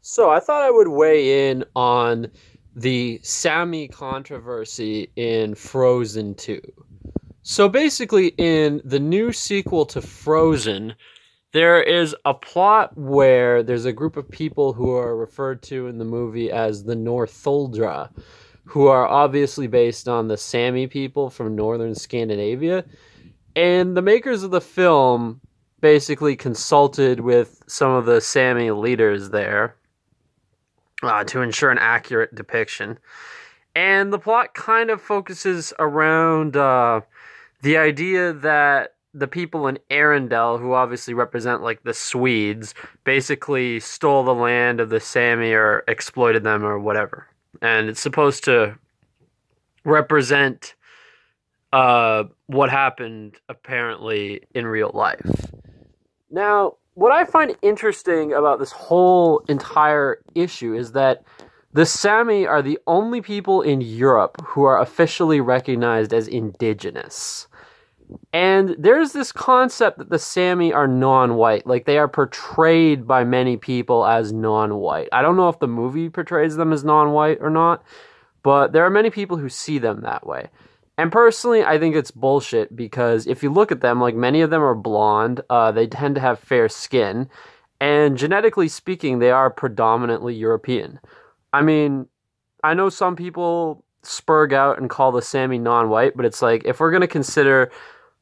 So I thought I would weigh in on the Sami controversy in Frozen 2. So basically, in the new sequel to Frozen, there is a plot where there's a group of people who are referred to in the movie as the Northuldra, who are obviously based on the Sami people from northern Scandinavia. And the makers of the film basically consulted with some of the Sami leaders there to ensure an accurate depiction. And the plot kind of focuses around the idea that the people in Arendelle, who obviously represent like the Swedes, basically stole the land of the Sami or exploited them or whatever. And it's supposed to represent what happened apparently in real life. Now, what I find interesting about this whole entire issue is that the Sami are the only people in Europe who are officially recognized as indigenous. And there's this concept that the Sami are non-white, like they are portrayed by many people as non-white. I don't know if the movie portrays them as non-white or not, but there are many people who see them that way. And personally, I think it's bullshit because if you look at them, like many of them are blonde, they tend to have fair skin, and genetically speaking, they are predominantly European. I mean, I know some people spurg out and call the Sami non-white, but it's like, if we're going to consider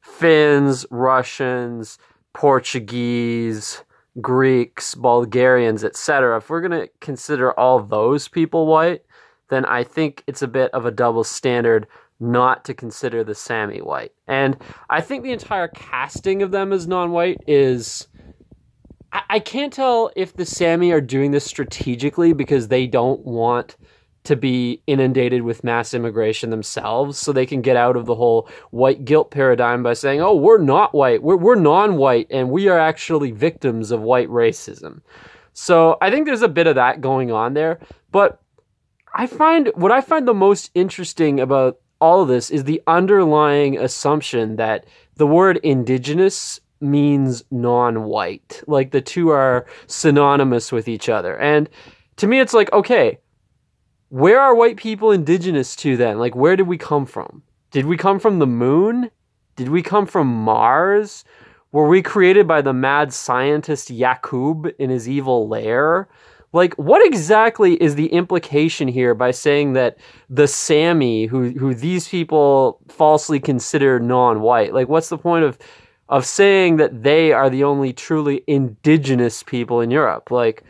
Finns, Russians, Portuguese, Greeks, Bulgarians, etc., if we're going to consider all those people white, then I think it's a bit of a double standard not to consider the Sami white. And I think the entire casting of them as non-white is... I can't tell if the Sami are doing this strategically because they don't want to be inundated with mass immigration themselves, so they can get out of the whole white guilt paradigm by saying, oh, we're not white, we're non-white, and we are actually victims of white racism. So I think there's a bit of that going on there. But what I find the most interesting about all of this is the underlying assumption that the word indigenous means non-white. Like the two are synonymous with each other. And to me, it's like, okay, where are white people indigenous to then? Like, where did we come from? Did we come from the moon? Did we come from Mars? Were we created by the mad scientist Yakub in his evil lair? Like, what exactly is the implication here by saying that the Sami, who these people falsely consider non-white, like, what's the point of saying that they are the only truly indigenous people in Europe? Like,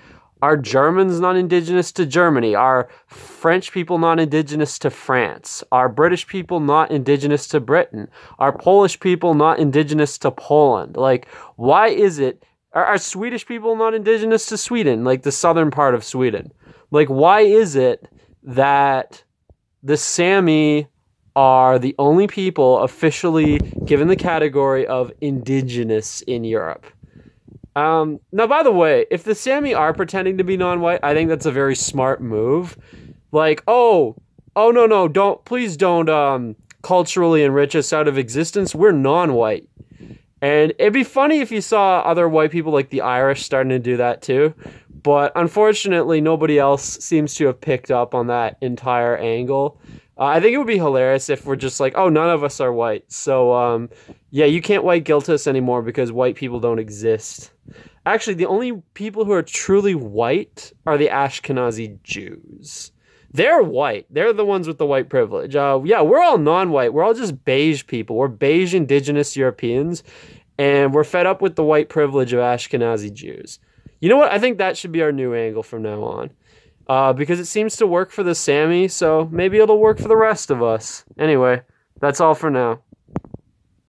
are Germans not indigenous to Germany? Are French people not indigenous to France? Are British people not indigenous to Britain? Are Polish people not indigenous to Poland? Like, why is it... Are Swedish people not indigenous to Sweden, like the southern part of Sweden? Like, why is it that the Sami are the only people officially given the category of indigenous in Europe? Now, by the way, if the Sami are pretending to be non-white, I think that's a very smart move. Like, oh, no, please don't culturally enrich us out of existence. We're non-white. And it'd be funny if you saw other white people like the Irish starting to do that too. But unfortunately, nobody else seems to have picked up on that entire angle. I think it would be hilarious if we're just like, oh, none of us are white. So, yeah, you can't white guilt us anymore because white people don't exist. Actually, the only people who are truly white are the Ashkenazi Jews. They're white. They're the ones with the white privilege. Yeah, we're all non-white. We're all just beige people. We're beige indigenous Europeans, and we're fed up with the white privilege of Ashkenazi Jews. You know what? I think that should be our new angle from now on, because it seems to work for the Sami, so maybe it'll work for the rest of us. Anyway, that's all for now.